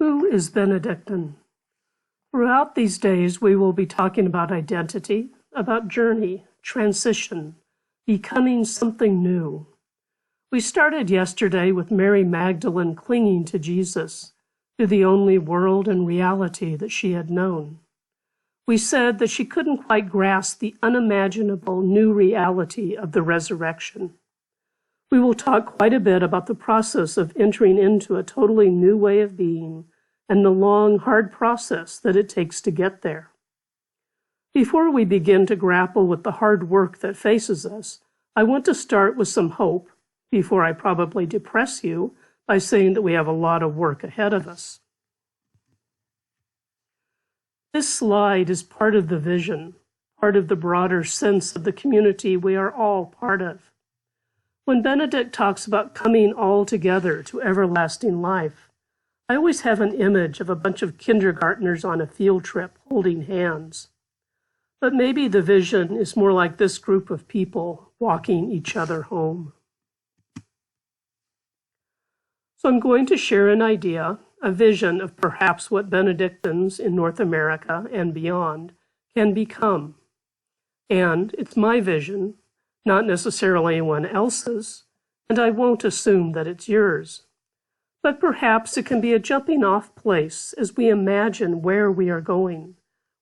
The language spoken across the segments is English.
Who is Benedictine? Throughout these days, we will be talking about identity, about journey, transition, becoming something new. We started yesterday with Mary Magdalene clinging to Jesus, to the only world and reality that she had known. We said that she couldn't quite grasp the unimaginable new reality of the resurrection. We will talk quite a bit about the process of entering into a totally new way of being and the long, hard process that it takes to get there. Before we begin to grapple with the hard work that faces us, I want to start with some hope, before I probably depress you by saying that we have a lot of work ahead of us. This slide is part of the vision, part of the broader sense of the community we are all part of. When Benedict talks about coming all together to everlasting life, I always have an image of a bunch of kindergartners on a field trip holding hands. But maybe the vision is more like this group of people walking each other home. So I'm going to share an idea, a vision of perhaps what Benedictines in North America and beyond can become. And it's my vision, not necessarily anyone else's, and I won't assume that it's yours. But perhaps it can be a jumping-off place as we imagine where we are going,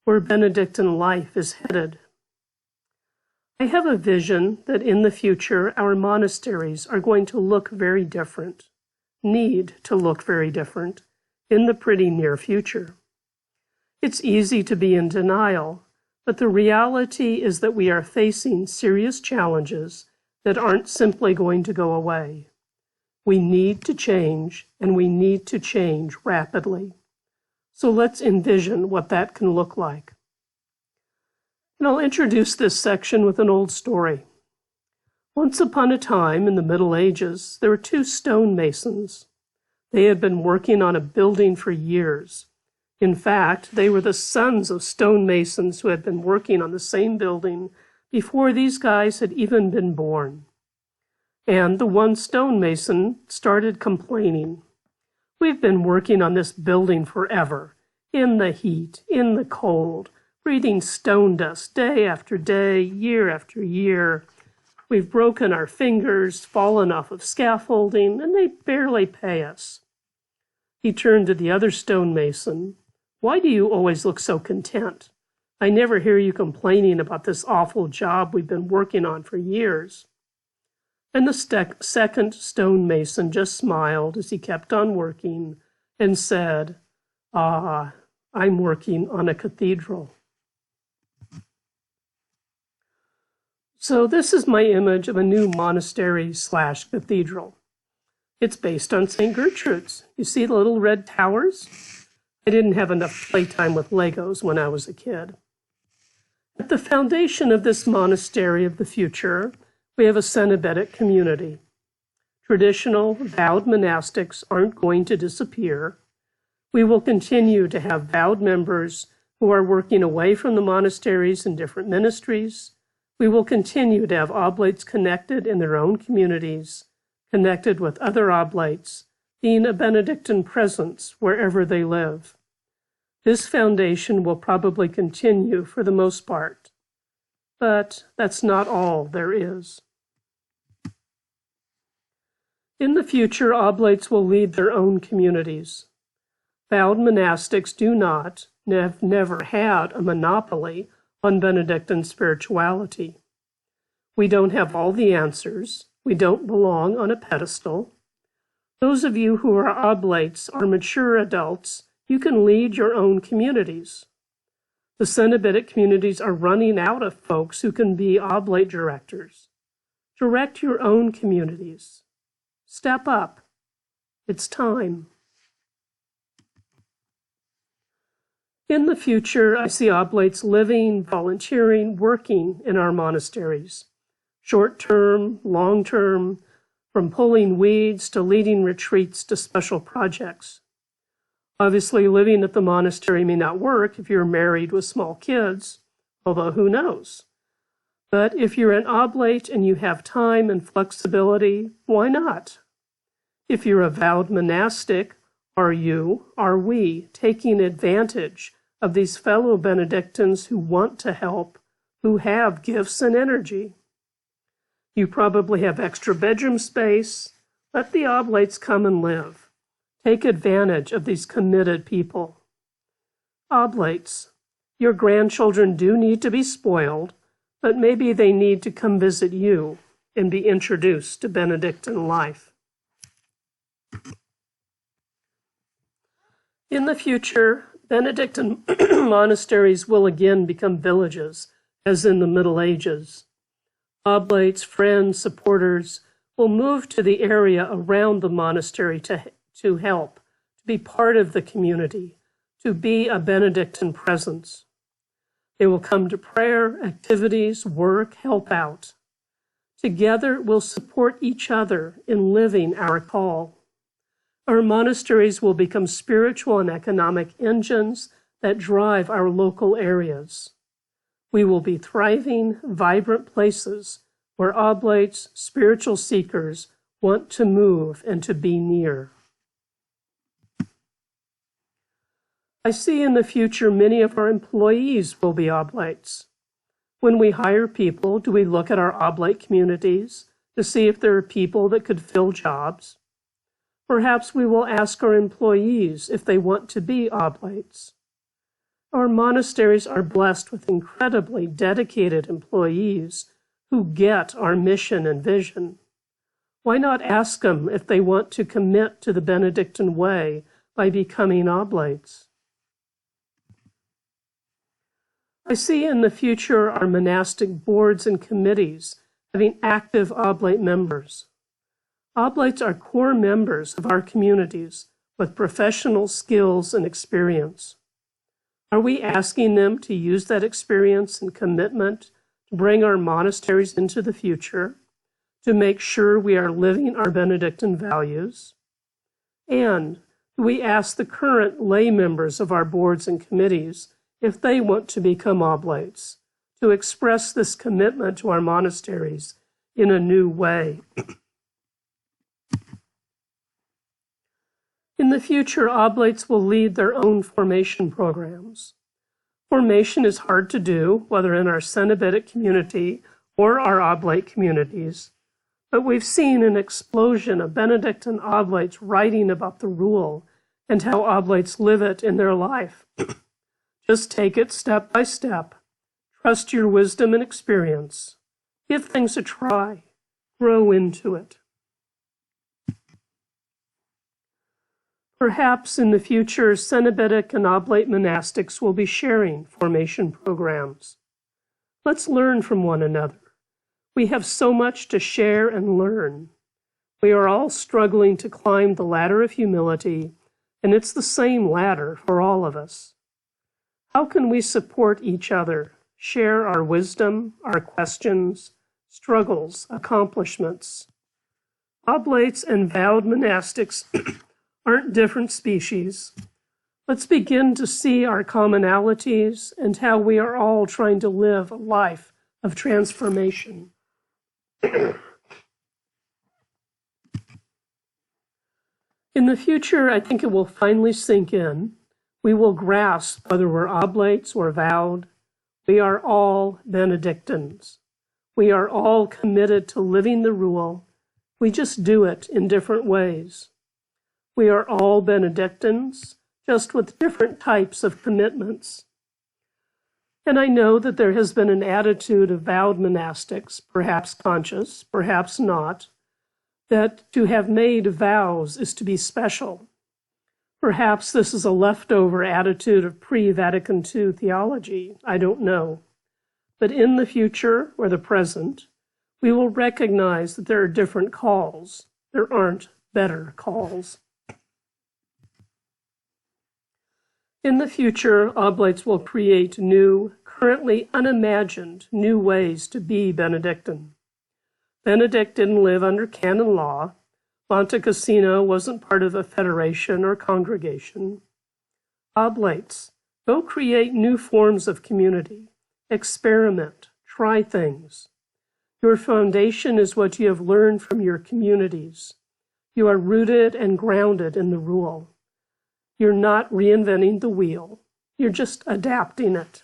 where Benedictine life is headed. I have a vision that in the future our monasteries are going to look very different, need to look very different, in the pretty near future. It's easy to be in denial, but the reality is that we are facing serious challenges that aren't simply going to go away. We need to change, and we need to change rapidly. So let's envision what that can look like. And I'll introduce this section with an old story. Once upon a time in the Middle Ages, there were two stonemasons. They had been working on a building for years. In fact, they were the sons of stonemasons who had been working on the same building before these guys had even been born. And the one stonemason started complaining. We've been working on this building forever, in the heat, in the cold, breathing stone dust day after day, year after year. We've broken our fingers, fallen off of scaffolding, and they barely pay us. He turned to the other stonemason. Why do you always look so content? I never hear you complaining about this awful job we've been working on for years. And the second stonemason just smiled as he kept on working and said, "Ah, I'm working on a cathedral." So this is my image of a new monastery/cathedral. It's based on St. Gertrude's. You see the little red towers? I didn't have enough playtime with Legos when I was a kid. At the foundation of this monastery of the future, we have a Cenobitic community. Traditional, vowed monastics aren't going to disappear. We will continue to have vowed members who are working away from the monasteries in different ministries. We will continue to have oblates connected in their own communities, connected with other oblates, being a Benedictine presence wherever they live. This foundation will probably continue for the most part, but that's not all there is. In the future, oblates will lead their own communities. Vowed monastics do not, have never had a monopoly on Benedictine spirituality. We don't have all the answers. We don't belong on a pedestal. Those of you who are oblates are mature adults. You can lead your own communities. The Cenobitic communities are running out of folks who can be oblate directors. Direct your own communities. Step up. It's time. In the future, I see oblates living, volunteering, working in our monasteries. Short-term, long-term, from pulling weeds to leading retreats to special projects. Obviously, living at the monastery may not work if you're married with small kids, although who knows? But if you're an oblate and you have time and flexibility, why not? If you're a vowed monastic, Are we taking advantage of these fellow Benedictines who want to help, who have gifts and energy? You probably have extra bedroom space. Let the Oblates come and live. Take advantage of these committed people. Oblates, your grandchildren do need to be spoiled, but maybe they need to come visit you and be introduced to Benedictine life. In the future, Benedictine monasteries will again become villages, as in the Middle Ages. Oblates, friends, supporters will move to the area around the monastery to help, to be part of the community, to be a Benedictine presence. They will come to prayer, activities, work, help out. Together, we'll support each other in living our call. Our monasteries will become spiritual and economic engines that drive our local areas. We will be thriving, vibrant places where Oblates, spiritual seekers, want to move and to be near. I see in the future many of our employees will be Oblates. When we hire people, do we look at our Oblate communities to see if there are people that could fill jobs? Perhaps we will ask our employees if they want to be Oblates. Our monasteries are blessed with incredibly dedicated employees who get our mission and vision. Why not ask them if they want to commit to the Benedictine way by becoming Oblates? I see in the future our monastic boards and committees having active Oblate members. Oblates are core members of our communities with professional skills and experience. Are we asking them to use that experience and commitment to bring our monasteries into the future, to make sure we are living our Benedictine values? And do we ask the current lay members of our boards and committees if they want to become Oblates, to express this commitment to our monasteries in a new way? In the future, Oblates will lead their own formation programs. Formation is hard to do, whether in our Cenobitic community or our Oblate communities, but we've seen an explosion of Benedictine Oblates writing about the rule and how Oblates live it in their life. Just take it step by step. Trust your wisdom and experience. Give things a try. Grow into it. Perhaps in the future, Cenobitic and Oblate monastics will be sharing formation programs. Let's learn from one another. We have so much to share and learn. We are all struggling to climb the ladder of humility, and it's the same ladder for all of us. How can we support each other, share our wisdom, our questions, struggles, accomplishments? Oblates and vowed monastics aren't different species. Let's begin to see our commonalities and how we are all trying to live a life of transformation. In the future, I think it will finally sink in. We will grasp whether we're Oblates or vowed. We are all Benedictines. We are all committed to living the rule. We just do it in different ways. We are all Benedictines, just with different types of commitments. And I know that there has been an attitude of vowed monastics, perhaps conscious, perhaps not, that to have made vows is to be special. Perhaps this is a leftover attitude of pre-Vatican II theology. I don't know. But in the future, or the present, we will recognize that there are different calls. There aren't better calls. In the future, Oblates will create new, currently unimagined, new ways to be Benedictine. Benedict didn't live under canon law. Monte Cassino wasn't part of a federation or congregation. Oblates, go create new forms of community. Experiment, try things. Your foundation is what you have learned from your communities. You are rooted and grounded in the rule. You're not reinventing the wheel. You're just adapting it.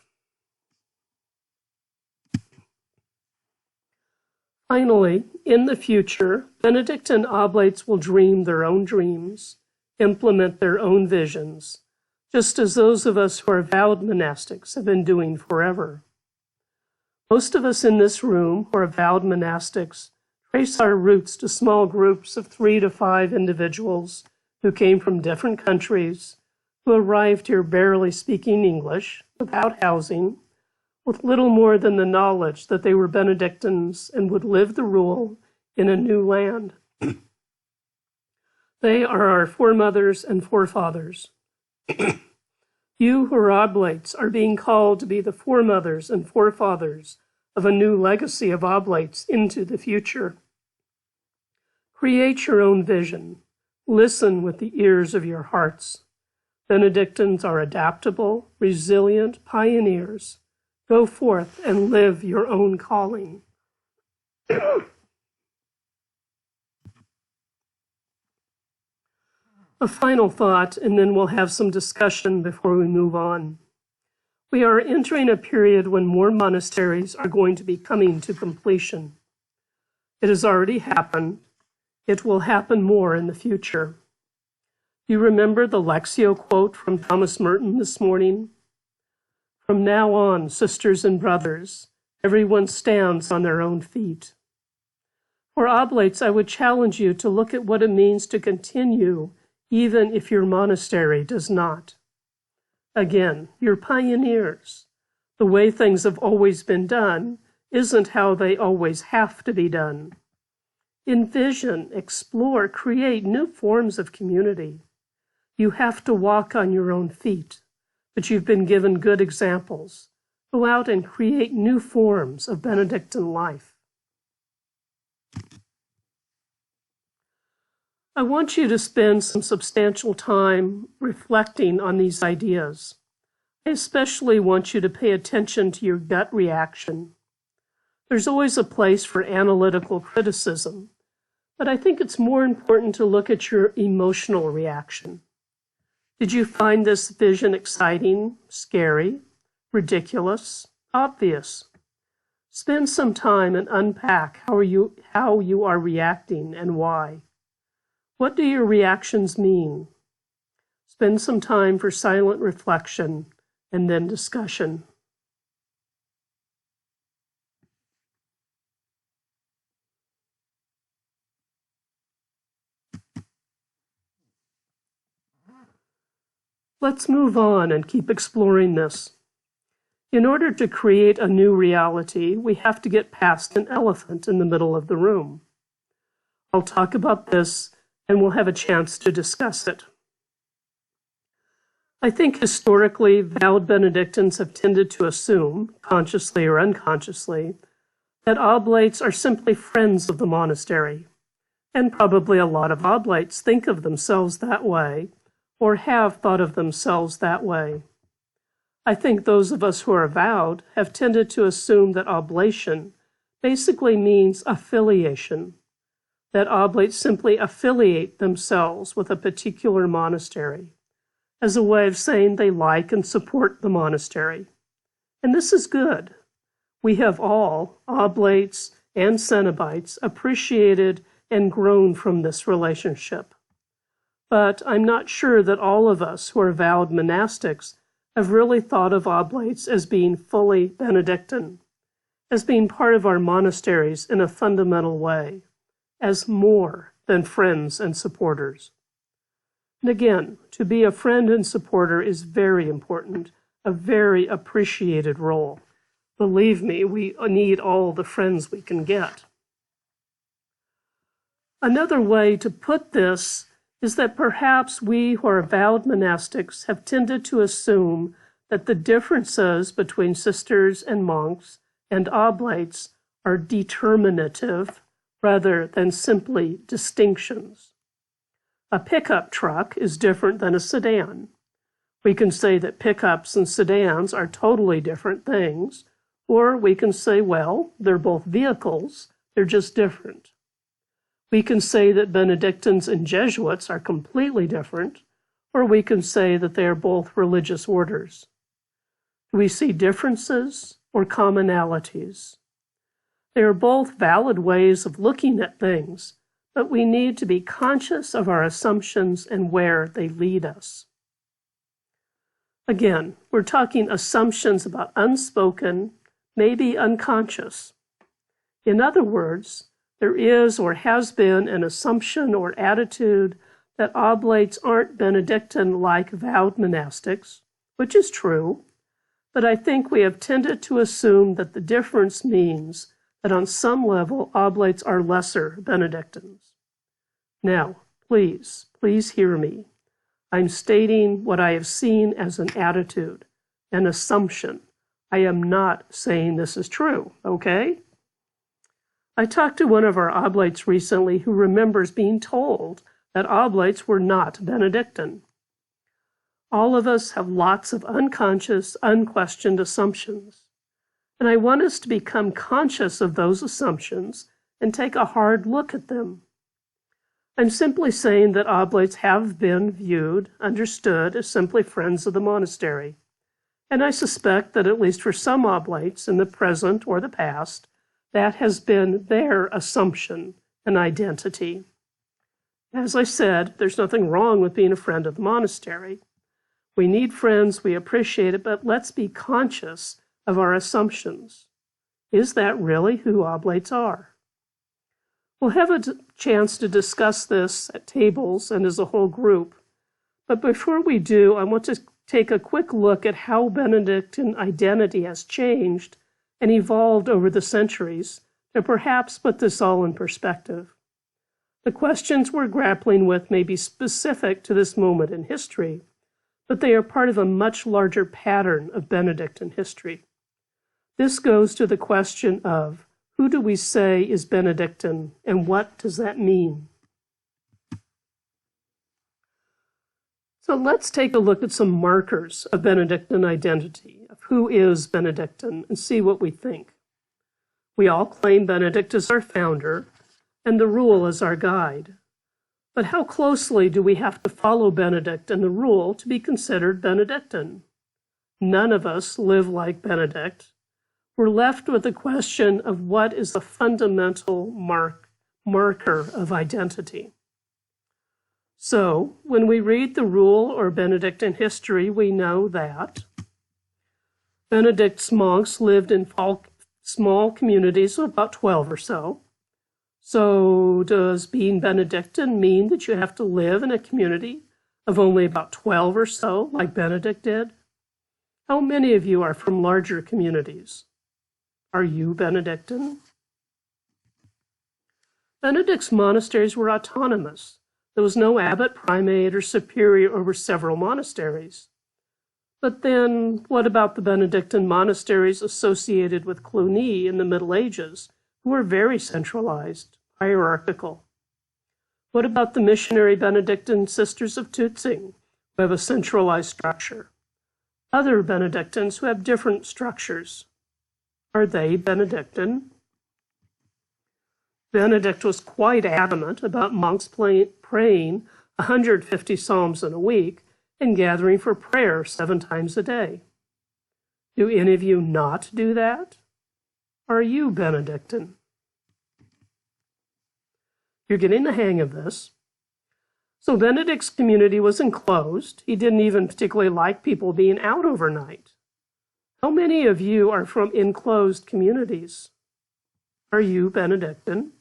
Finally, in the future, Benedictine Oblates will dream their own dreams, implement their own visions, just as those of us who are vowed monastics have been doing forever. Most of us in this room who are vowed monastics trace our roots to small groups of 3 to 5 individuals who came from different countries, who arrived here barely speaking English, without housing, with little more than the knowledge that they were Benedictines and would live the rule in a new land. They are our foremothers and forefathers. You who are Oblates are being called to be the foremothers and forefathers of a new legacy of Oblates into the future. Create your own vision. Listen with the ears of your hearts. Benedictines are adaptable, resilient pioneers. Go forth and live your own calling. A final thought, and then we'll have some discussion before we move on. We are entering a period when more monasteries are going to be coming to completion. It has already happened. It will happen more in the future. You remember the Lectio quote from Thomas Merton this morning? From now on, sisters and brothers, everyone stands on their own feet. For Oblates, I would challenge you to look at what it means to continue even if your monastery does not. Again, you're pioneers. The way things have always been done isn't how they always have to be done. Envision, explore, create new forms of community. You have to walk on your own feet, but you've been given good examples. Go out and create new forms of Benedictine life. I want you to spend some substantial time reflecting on these ideas. I especially want you to pay attention to your gut reaction. There's always a place for analytical criticism, but I think it's more important to look at your emotional reaction. Did you find this vision exciting, scary, ridiculous, obvious? Spend some time and unpack how you are reacting and why. What do your reactions mean? Spend some time for silent reflection and then discussion. Let's move on and keep exploring this. In order to create a new reality, we have to get past an elephant in the middle of the room. I'll talk about this and we'll have a chance to discuss it. I think historically, vowed Benedictines have tended to assume, consciously or unconsciously, that Oblates are simply friends of the monastery, and probably a lot of Oblates think of themselves that way, or have thought of themselves that way. I think those of us who are vowed have tended to assume that oblation basically means affiliation, that Oblates simply affiliate themselves with a particular monastery as a way of saying they like and support the monastery. And this is good. We have all, Oblates and Cenobites, appreciated and grown from this relationship. But I'm not sure that all of us who are vowed monastics have really thought of Oblates as being fully Benedictine, as being part of our monasteries in a fundamental way, as more than friends and supporters. And again, to be a friend and supporter is very important, a very appreciated role. Believe me, we need all the friends we can get. Another way to put this is that perhaps we who are vowed monastics have tended to assume that the differences between sisters and monks and Oblates are determinative rather than simply distinctions. A pickup truck is different than a sedan. We can say that pickups and sedans are totally different things, or we can say, well, they're both vehicles, they're just different. We can say that Benedictines and Jesuits are completely different, or we can say that they are both religious orders. Do we see differences or commonalities? They are both valid ways of looking at things, but we need to be conscious of our assumptions and where they lead us. Again, we're talking assumptions about unspoken, maybe unconscious. In other words, there is or has been an assumption or attitude that oblates aren't Benedictine-like vowed monastics, which is true, but I think we have tended to assume that the difference means that on some level oblates are lesser Benedictines. Now, please hear me. I'm stating what I have seen as an attitude, an assumption. I am not saying this is true, okay? I talked to one of our oblates recently who remembers being told that oblates were not Benedictine. All of us have lots of unconscious, unquestioned assumptions, and I want us to become conscious of those assumptions and take a hard look at them. I'm simply saying that oblates have been viewed, understood as simply friends of the monastery, and I suspect that at least for some oblates in the present or the past, that has been their assumption and identity. As I said, there's nothing wrong with being a friend of the monastery. We need friends, we appreciate it, but let's be conscious of our assumptions. Is that really who oblates are? We'll have a chance to discuss this at tables and as a whole group, but before we do, I want to take a quick look at how Benedictine identity has changed and evolved over the centuries to perhaps put this all in perspective. The questions we're grappling with may be specific to this moment in history, but they are part of a much larger pattern of Benedictine history. This goes to the question of, who do we say is Benedictine, and what does that mean? So let's take a look at some markers of Benedictine identity, of who is Benedictine, and see what we think. We all claim Benedict as our founder, and the rule as our guide. But how closely do we have to follow Benedict and the rule to be considered Benedictine? None of us live like Benedict. We're left with the question of what is the fundamental marker of identity. So, when we read the rule or Benedictine history, we know that Benedict's monks lived in small communities of about 12 or so. So does being Benedictine mean that you have to live in a community of only about 12 or so, like Benedict did? How many of you are from larger communities? Are you Benedictine? Benedict's monasteries were autonomous. There was no abbot, primate, or superior over several monasteries. But then, what about the Benedictine monasteries associated with Cluny in the Middle Ages, who were very centralized, hierarchical? What about the missionary Benedictine sisters of Tutzing, who have a centralized structure? Other Benedictines who have different structures. Are they Benedictine? Benedict was quite adamant about monks praying 150 psalms in a week and gathering for prayer 7 times a day. Do any of you not do that? Are you Benedictine? You're getting the hang of this. So Benedict's community was enclosed. He didn't even particularly like people being out overnight. How many of you are from enclosed communities? Are you Benedictine?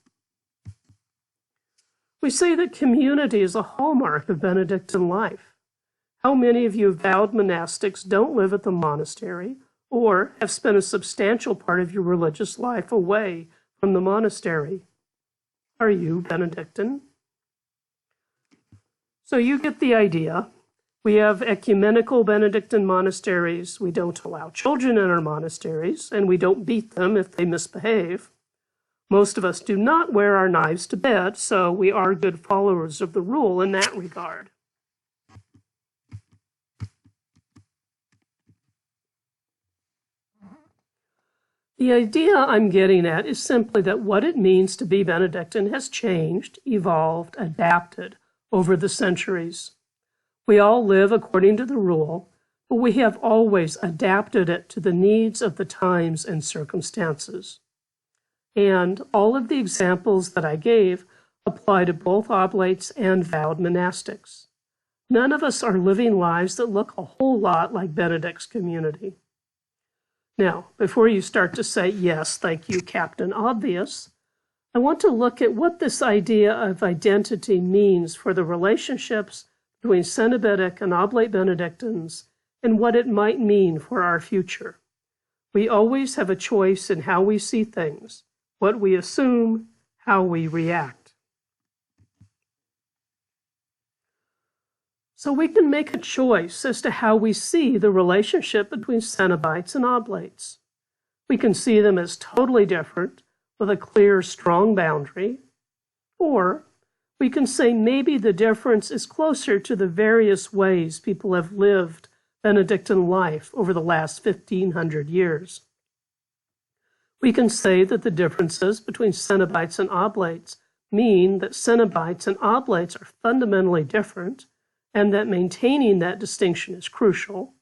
We say that community is a hallmark of Benedictine life. How many of you vowed monastics don't live at the monastery or have spent a substantial part of your religious life away from the monastery? Are you Benedictine? So you get the idea. We have ecumenical Benedictine monasteries. We don't allow children in our monasteries, and we don't beat them if they misbehave. Most of us do not wear our knives to bed, so we are good followers of the rule in that regard. The idea I'm getting at is simply that what it means to be Benedictine has changed, evolved, adapted over the centuries. We all live according to the rule, but we have always adapted it to the needs of the times and circumstances. And all of the examples that I gave apply to both oblates and vowed monastics. None of us are living lives that look a whole lot like Benedict's community. Now, before you start to say, yes, thank you, Captain Obvious, I want to look at what this idea of identity means for the relationships between Cenobitic and Oblate Benedictines and what it might mean for our future. We always have a choice in how we see things, what we assume, how we react. So we can make a choice as to how we see the relationship between Cenobites and Oblates. We can see them as totally different, with a clear, strong boundary, or we can say maybe the difference is closer to the various ways people have lived Benedictine life over the last 1,500 years. We can say that the differences between Cenobites and Oblates mean that Cenobites and Oblates are fundamentally different and that maintaining that distinction is crucial,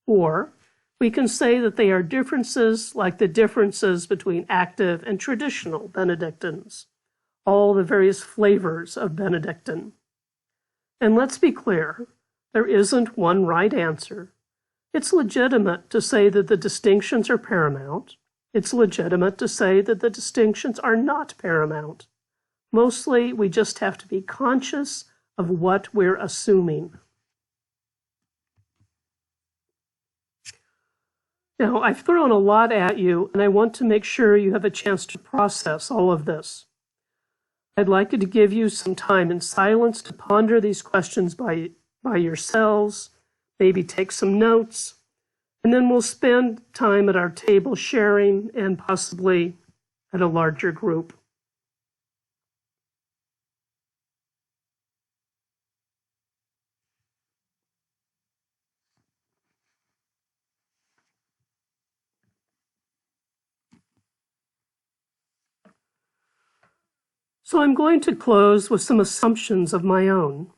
or we can say that they are differences like the differences between active and traditional Benedictines, all the various flavors of Benedictine. And let's be clear, there isn't one right answer. It's legitimate to say that the distinctions are paramount. It's legitimate to say that the distinctions are not paramount. Mostly, we just have to be conscious of what we're assuming. Now, I've thrown a lot at you, and I want to make sure you have a chance to process all of this. I'd like to give you some time in silence to ponder these questions by yourselves, maybe take some notes, and then we'll spend time at our table sharing and possibly at a larger group. So I'm going to close with some assumptions of my own.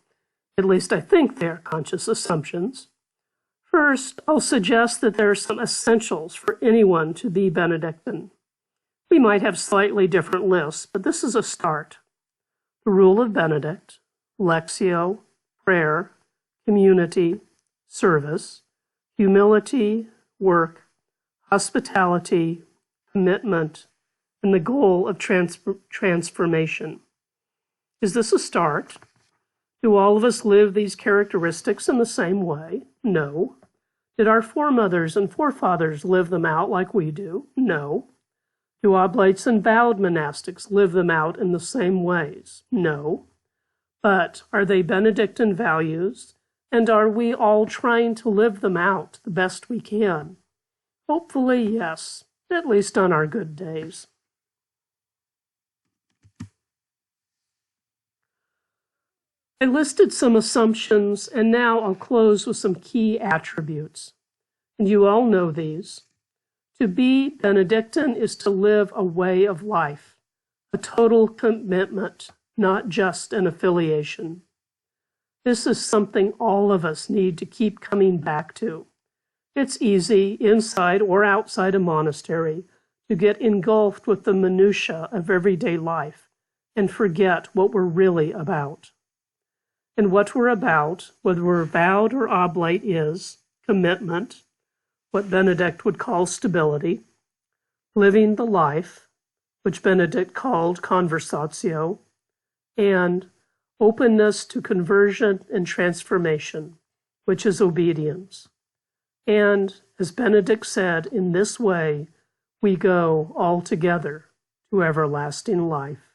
At least I think they're conscious assumptions. First, I'll suggest that there are some essentials for anyone to be Benedictine. We might have slightly different lists, but this is a start. The rule of Benedict, Lectio, prayer, community, service, humility, work, hospitality, commitment, and the goal of transformation. Is this a start? Do all of us live these characteristics in the same way? No. Did our foremothers and forefathers live them out like we do? No. Do oblates and vowed monastics live them out in the same ways? No. But are they Benedictine values, and are we all trying to live them out the best we can? Hopefully, yes, at least on our good days. I listed some assumptions, and now I'll close with some key attributes. And you all know these. To be Benedictine is to live a way of life, a total commitment, not just an affiliation. This is something all of us need to keep coming back to. It's easy, inside or outside a monastery, to get engulfed with the minutiae of everyday life and forget what we're really about. And what we're about, whether we're vowed or oblate, is commitment, what Benedict would call stability, living the life, which Benedict called conversatio, and openness to conversion and transformation, which is obedience. And, as Benedict said, in this way, we go all together to everlasting life.